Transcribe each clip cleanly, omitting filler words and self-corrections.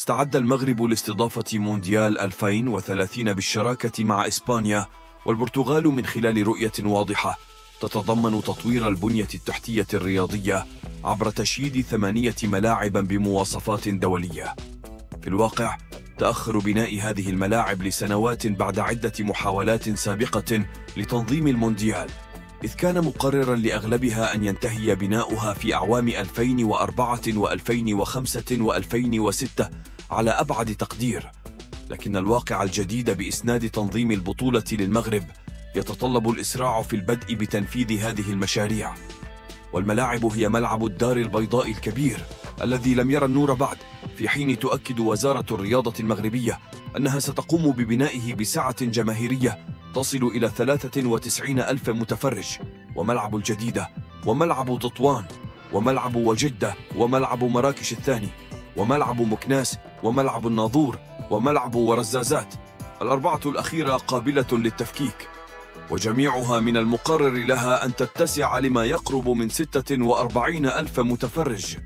استعد المغرب لاستضافة مونديال 2030 بالشراكة مع إسبانيا والبرتغال من خلال رؤية واضحة تتضمن تطوير البنية التحتية الرياضية عبر تشييد 8 ملاعب بمواصفات دولية. في الواقع تأخر بناء هذه الملاعب لسنوات بعد عدة محاولات سابقة لتنظيم المونديال، إذ كان مقررا لأغلبها أن ينتهي بناؤها في أعوام 2004 و2005 و2006 على أبعد تقدير. لكن الواقع الجديد بإسناد تنظيم البطولة للمغرب يتطلب الإسراع في البدء بتنفيذ هذه المشاريع. والملاعب هي ملعب الدار البيضاء الكبير الذي لم يرى النور بعد، في حين تؤكد وزارة الرياضة المغربية أنها ستقوم ببنائه بسعة جماهيرية تصل إلى 93 ألف متفرج. وملعب الجديدة وملعب تطوان وملعب وجدة وملعب مراكش الثاني وملعب مكناس وملعب الناظور وملعب ورزازات، الأربعة الأخيرة قابلة للتفكيك، وجميعها من المقرر لها أن تتسع لما يقرب من 46 ألف متفرج.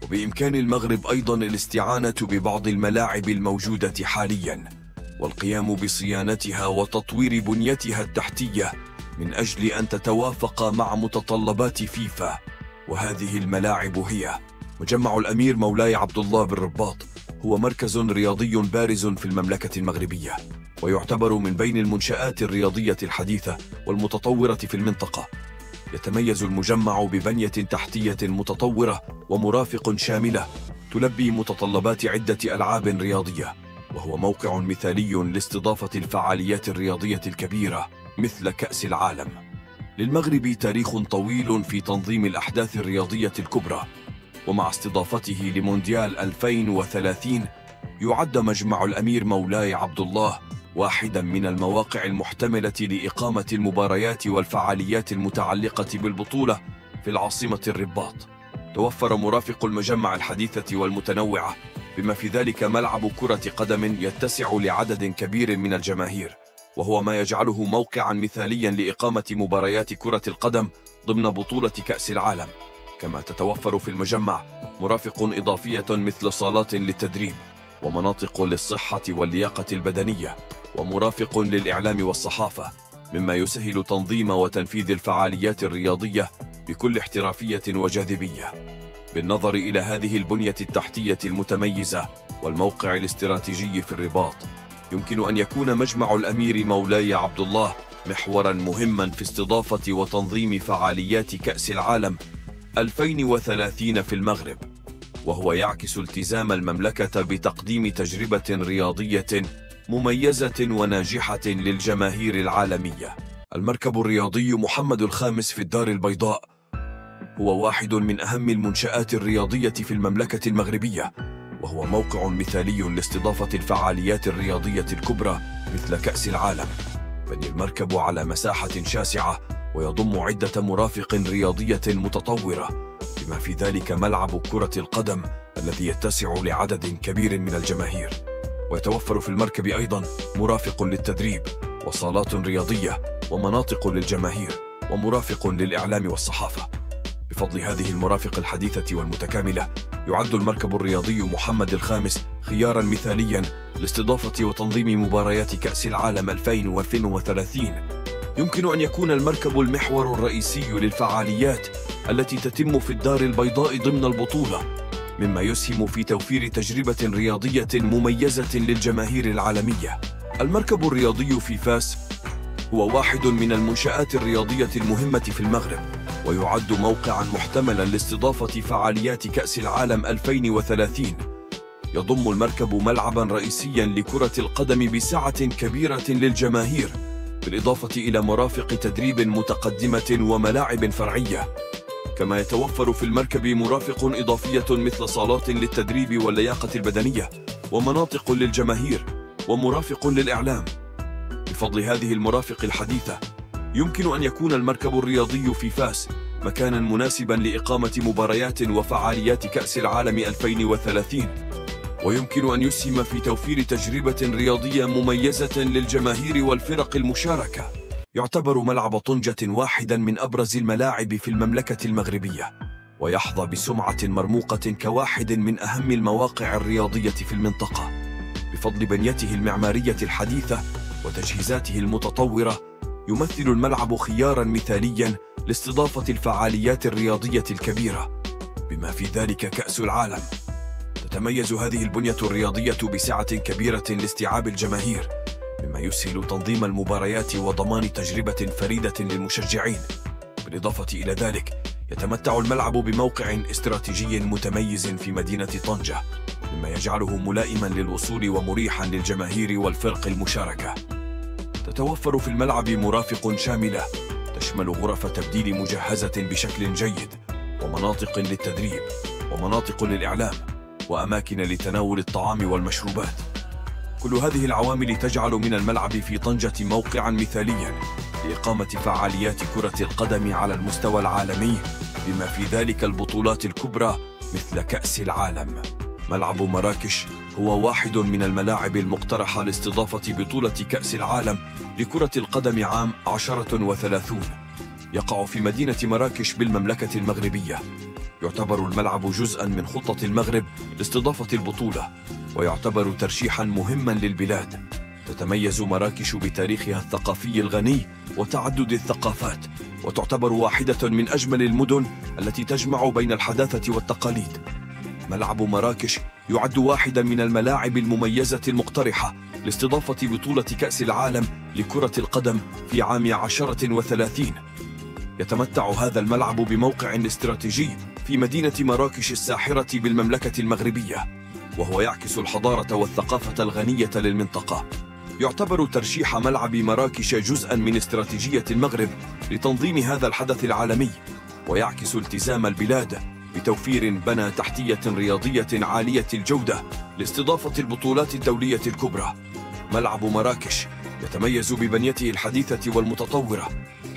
وبإمكان المغرب أيضا الاستعانة ببعض الملاعب الموجودة حاليا والقيام بصيانتها وتطوير بنيتها التحتية من أجل أن تتوافق مع متطلبات فيفا. وهذه الملاعب هي مجمع الأمير مولاي عبد الله بالرباط، هو مركز رياضي بارز في المملكة المغربية، ويعتبر من بين المنشآت الرياضية الحديثة والمتطورة في المنطقة. يتميز المجمع ببنية تحتية متطورة ومرافق شاملة تلبي متطلبات عدة ألعاب رياضية، وهو موقع مثالي لاستضافة الفعاليات الرياضية الكبيرة مثل كأس العالم. للمغرب تاريخ طويل في تنظيم الأحداث الرياضية الكبرى، ومع استضافته لمونديال 2030 يعد مجمع الأمير مولاي عبد الله واحدا من المواقع المحتملة لإقامة المباريات والفعاليات المتعلقة بالبطولة في العاصمة الرباط. توفر مرافق المجمع الحديثة والمتنوعة، بما في ذلك ملعب كرة قدم يتسع لعدد كبير من الجماهير، وهو ما يجعله موقعا مثاليا لإقامة مباريات كرة القدم ضمن بطولة كأس العالم. كما تتوفر في المجمع مرافق إضافية مثل صالات للتدريب ومناطق للصحة واللياقة البدنية ومرافق للإعلام والصحافة، مما يسهل تنظيم وتنفيذ الفعاليات الرياضية بكل احترافية وجاذبية. بالنظر إلى هذه البنية التحتية المتميزة والموقع الاستراتيجي في الرباط، يمكن أن يكون مجمع الأمير مولاي عبد الله محورا مهما في استضافة وتنظيم فعاليات كأس العالم 2030 في المغرب، وهو يعكس التزام المملكة بتقديم تجربة رياضية مميزة وناجحة للجماهير العالمية. المركب الرياضي محمد الخامس في الدار البيضاء هو واحد من أهم المنشآت الرياضية في المملكة المغربية، وهو موقع مثالي لاستضافة الفعاليات الرياضية الكبرى مثل كأس العالم. بني المركب على مساحة شاسعة ويضم عدة مرافق رياضية متطورة، بما في ذلك ملعب كرة القدم الذي يتسع لعدد كبير من الجماهير. ويتوفر في المركب أيضا مرافق للتدريب وصالات رياضية ومناطق للجماهير ومرافق للإعلام والصحافة. بفضل هذه المرافق الحديثة والمتكاملة، يعد المركب الرياضي محمد الخامس خيارا مثاليا لاستضافة وتنظيم مباريات كأس العالم 2030. يمكن أن يكون المركب المحور الرئيسي للفعاليات التي تتم في الدار البيضاء ضمن البطولة، مما يسهم في توفير تجربة رياضية مميزة للجماهير العالمية. المركب الرياضي في فاس هو واحد من المنشآت الرياضية المهمة في المغرب، ويعد موقعا محتملا لاستضافة فعاليات كأس العالم 2030. يضم المركب ملعبا رئيسيا لكرة القدم بسعة كبيرة للجماهير، بالإضافة إلى مرافق تدريب متقدمة وملاعب فرعية. كما يتوفر في المركب مرافق إضافية مثل صالات للتدريب واللياقة البدنية ومناطق للجماهير ومرافق للإعلام. بفضل هذه المرافق الحديثة، يمكن أن يكون المركب الرياضي في فاس مكانا مناسبا لإقامة مباريات وفعاليات كأس العالم 2030، ويمكن أن يسهم في توفير تجربة رياضية مميزة للجماهير والفرق المشاركة. يعتبر ملعب طنجة واحدا من أبرز الملاعب في المملكة المغربية، ويحظى بسمعة مرموقة كواحد من أهم المواقع الرياضية في المنطقة. بفضل بنيته المعمارية الحديثة وتجهيزاته المتطورة، يمثل الملعب خياراً مثالياً لاستضافة الفعاليات الرياضية الكبيرة، بما في ذلك كأس العالم. تتميز هذه البنية الرياضية بسعة كبيرة لاستيعاب الجماهير، مما يسهل تنظيم المباريات وضمان تجربة فريدة للمشجعين. بالإضافة إلى ذلك، يتمتع الملعب بموقع استراتيجي متميز في مدينة طنجة، مما يجعله ملائماً للوصول ومريحاً للجماهير والفرق المشاركة. تتوفر في الملعب مرافق شاملة تشمل غرف تبديل مجهزة بشكل جيد، ومناطق للتدريب، ومناطق للإعلام، وأماكن لتناول الطعام والمشروبات. كل هذه العوامل تجعل من الملعب في طنجة موقعاً مثالياً لإقامة فعاليات كرة القدم على المستوى العالمي، بما في ذلك البطولات الكبرى مثل كأس العالم. ملعب مراكش هو واحد من الملاعب المقترحة لاستضافة بطولة كأس العالم لكرة القدم عام 2030. يقع في مدينة مراكش بالمملكة المغربية. يعتبر الملعب جزءاً من خطة المغرب لاستضافة البطولة، ويعتبر ترشيحاً مهماً للبلاد. تتميز مراكش بتاريخها الثقافي الغني وتعدد الثقافات، وتعتبر واحدة من أجمل المدن التي تجمع بين الحداثة والتقاليد. ملعب مراكش يعد واحداً من الملاعب المميزة المقترحة لاستضافة بطولة كأس العالم لكرة القدم في عام 2030. يتمتع هذا الملعب بموقع استراتيجي في مدينة مراكش الساحرة بالمملكة المغربية، وهو يعكس الحضارة والثقافة الغنية للمنطقة. يعتبر ترشيح ملعب مراكش جزءاً من استراتيجية المغرب لتنظيم هذا الحدث العالمي، ويعكس التزام البلاد بتوفير بنى تحتية رياضية عالية الجودة لاستضافة البطولات الدولية الكبرى. ملعب مراكش يتميز ببنيته الحديثة والمتطورة،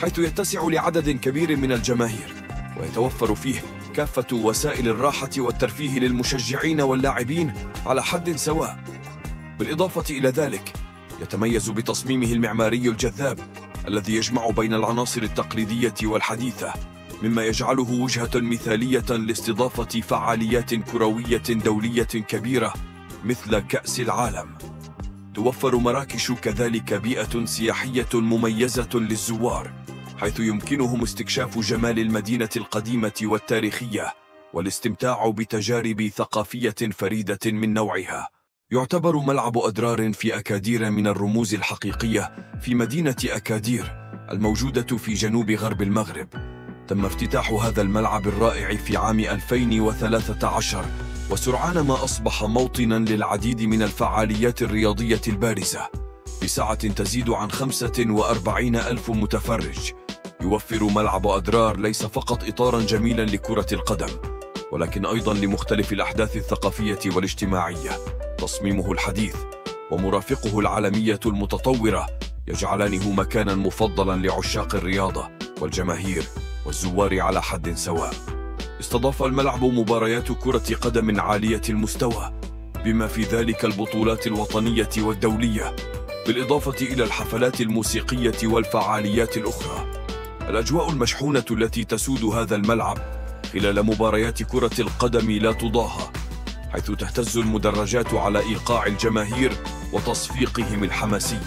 حيث يتسع لعدد كبير من الجماهير، ويتوفر فيه كافة وسائل الراحة والترفيه للمشجعين واللاعبين على حد سواء. بالإضافة إلى ذلك، يتميز بتصميمه المعماري الجذاب الذي يجمع بين العناصر التقليدية والحديثة، مما يجعله وجهة مثالية لاستضافة فعاليات كروية دولية كبيرة مثل كأس العالم. توفر مراكش كذلك بيئة سياحية مميزة للزوار، حيث يمكنهم استكشاف جمال المدينة القديمة والتاريخية والاستمتاع بتجارب ثقافية فريدة من نوعها. يعتبر ملعب أدرار في أكادير من الرموز الحقيقية في مدينة أكادير الموجودة في جنوب غرب المغرب. تم افتتاح هذا الملعب الرائع في عام 2013، وسرعان ما أصبح موطناً للعديد من الفعاليات الرياضية البارزة بسعة تزيد عن 45,000 متفرج. يوفر ملعب أدرار ليس فقط إطاراً جميلاً لكرة القدم، ولكن أيضاً لمختلف الأحداث الثقافية والاجتماعية. تصميمه الحديث ومرافقه العالمية المتطورة يجعلانه مكاناً مفضلاً لعشاق الرياضة والجماهير والزوار على حد سواء. استضاف الملعب مباريات كرة قدم عالية المستوى، بما في ذلك البطولات الوطنية والدولية، بالإضافة إلى الحفلات الموسيقية والفعاليات الأخرى. الأجواء المشحونة التي تسود هذا الملعب خلال مباريات كرة القدم لا تضاهى، حيث تهتز المدرجات على إيقاع الجماهير وتصفيقهم الحماسي.